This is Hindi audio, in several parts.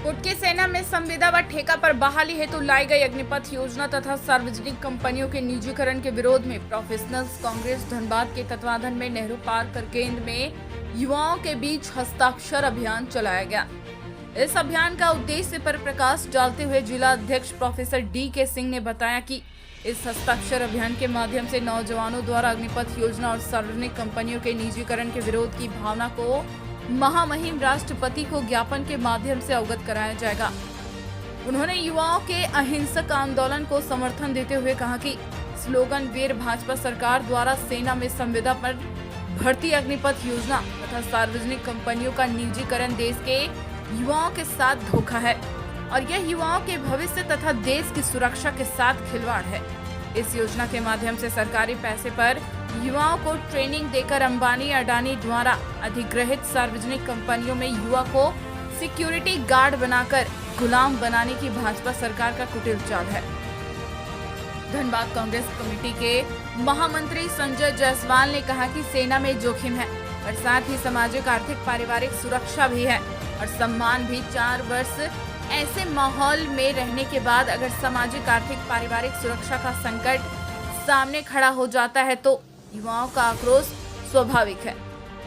कुटकी सेना में संविदा व ठेका पर बहाली हेतु लाई गई अग्निपथ योजना तथा सार्वजनिक कंपनियों के निजीकरण के विरोध में प्रोफेशनल्स कांग्रेस धनबाद के तत्वाधान में नेहरू पार्क कर केंद्र में युवाओं के बीच हस्ताक्षर अभियान चलाया गया। इस अभियान का उद्देश्य पर प्रकाश डालते हुए जिला अध्यक्ष प्रोफेसर डी.के. सिंह ने बताया कि इस हस्ताक्षर अभियान के माध्यम से नौजवानों द्वारा अग्निपथ योजना और सार्वजनिक कंपनियों के निजीकरण के विरोध की भावना को महामहिम राष्ट्रपति को ज्ञापन के माध्यम से अवगत कराया जाएगा। उन्होंने युवाओं के अहिंसक आंदोलन को समर्थन देते हुए कहा कि स्लोगन वीर भाजपा सरकार द्वारा सेना में संविदा पर भर्ती अग्निपथ योजना तथा सार्वजनिक कंपनियों का निजीकरण देश के युवाओं के साथ धोखा है और यह युवाओं के भविष्य तथा देश की सुरक्षा के साथ खिलवाड़ है। इस योजना के माध्यम से सरकारी पैसे पर युवाओं को ट्रेनिंग देकर अंबानी अडानी द्वारा अधिग्रहित सार्वजनिक कंपनियों में युवा को सिक्योरिटी गार्ड बनाकर गुलाम बनाने की भाजपा सरकार का कुटिल चाल है। धनबाद कांग्रेस कमेटी के महामंत्री संजय जायसवाल ने कहा कि सेना में जोखिम है और साथ ही सामाजिक आर्थिक पारिवारिक सुरक्षा भी है और सम्मान भी। 4 वर्ष ऐसे माहौल में रहने के बाद अगर सामाजिक आर्थिक पारिवारिक सुरक्षा का संकट सामने खड़ा हो जाता है तो युवाओं का आक्रोश स्वाभाविक है।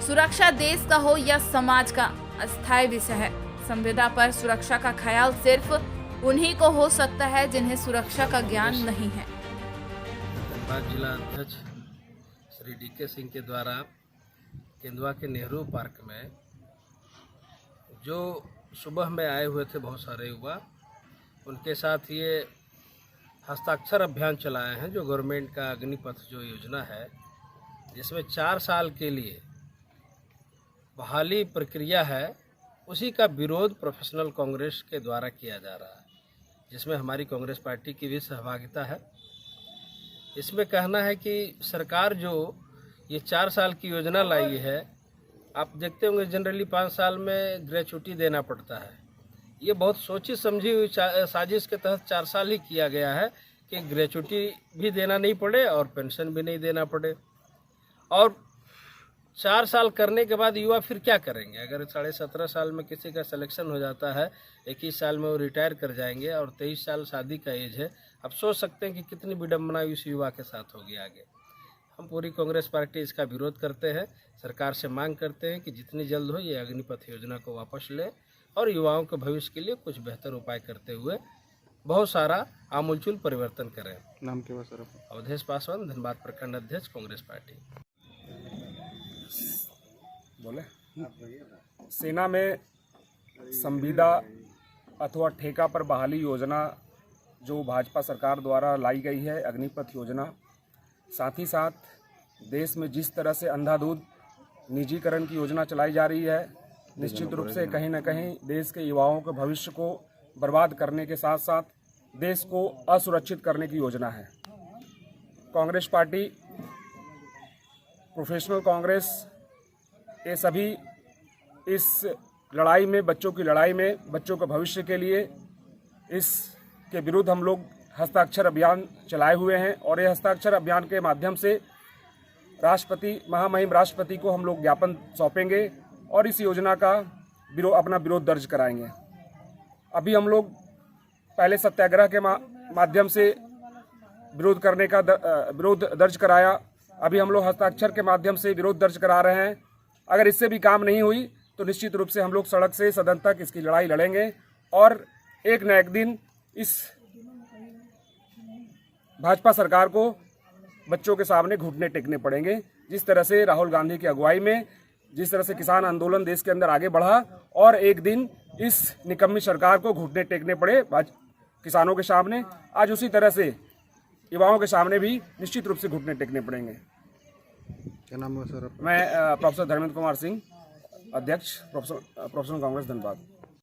सुरक्षा देश का हो या समाज का अस्थायी विषय है। संविदा पर सुरक्षा का ख्याल सिर्फ उन्हीं को हो सकता है जिन्हें सुरक्षा का ज्ञान नहीं है। धनबाद जिला अध्यक्ष श्री डी.के. सिंह के द्वारा केंदुआ के नेहरू पार्क में जो सुबह में आए हुए थे बहुत सारे युवा, उनके साथ ये हस्ताक्षर अभियान चलाए हैं जो गवर्नमेंट का अग्निपथ जो योजना है, जिसमें 4 साल के लिए बहाली प्रक्रिया है, उसी का विरोध प्रोफेशनल कांग्रेस के द्वारा किया जा रहा है, जिसमें हमारी कांग्रेस पार्टी की भी सहभागिता है। इसमें कहना है कि सरकार जो ये 4 साल की योजना लाई है, आप देखते होंगे जनरली 5 साल में ग्रेचुटी देना पड़ता है। ये बहुत सोची समझी हुई साजिश के तहत 4 साल ही किया गया है कि ग्रेचुटी भी देना नहीं पड़े और पेंशन भी नहीं देना पड़े। और 4 साल करने के बाद युवा फिर क्या करेंगे? अगर 17.5 साल में किसी का सिलेक्शन हो जाता है, 21 साल में वो रिटायर कर जाएंगे और 23 साल शादी का एज है। अब सोच सकते हैं कि कितनी विडम्बना इस युवा के साथ होगी आगे। हम पूरी कांग्रेस पार्टी इसका विरोध करते हैं, सरकार से मांग करते हैं कि जितनी जल्द हो ये अग्निपथ योजना को वापस ले और युवाओं के भविष्य के लिए कुछ बेहतर उपाय करते हुए बहुत सारा आमूलचूल परिवर्तन करें। नाम क्या सर? अवधेश पासवान, धनबाद प्रखंड अध्यक्ष, कांग्रेस पार्टी। बोले सेना में संविदा अथवा ठेका पर बहाली योजना जो भाजपा सरकार द्वारा लाई गई है, अग्निपथ योजना, साथ ही साथ देश में जिस तरह से अंधाधुंध निजीकरण की योजना चलाई जा रही है, निश्चित रूप से कहीं न कहीं देश के युवाओं के भविष्य को बर्बाद करने के साथ साथ देश को असुरक्षित करने की योजना है। कांग्रेस पार्टी, प्रोफेशनल कांग्रेस, ये सभी इस लड़ाई में, बच्चों की लड़ाई में, बच्चों के भविष्य के लिए इसके विरुद्ध हम लोग हस्ताक्षर अभियान चलाए हुए हैं और ये हस्ताक्षर अभियान के माध्यम से राष्ट्रपति, महामहिम राष्ट्रपति को हम लोग ज्ञापन सौंपेंगे और इस योजना का अपना विरोध दर्ज कराएंगे। अभी हम लोग पहले सत्याग्रह के माध्यम से विरोध करने का विरोध दर्ज कराया, अभी हम लोग हस्ताक्षर के माध्यम से विरोध दर्ज करा रहे हैं। अगर इससे भी काम नहीं हुई तो निश्चित रूप से हम लोग सड़क से सदन तक इसकी लड़ाई लड़ेंगे और एक न एक दिन इस भाजपा सरकार को बच्चों के सामने घुटने टेकने पड़ेंगे। जिस तरह से राहुल गांधी की अगुवाई में जिस तरह से किसान आंदोलन देश के अंदर आगे बढ़ा और एक दिन इस निकम्मी सरकार को घुटने टेकने पड़े किसानों के सामने, आज उसी तरह से युवाओं के सामने भी निश्चित रूप से घुटने टेकने पड़ेंगे। क्या नाम है सर? मैं प्रोफेसर धर्मेंद्र कुमार सिंह, अध्यक्ष प्रोफेशनल कांग्रेस धनबाद।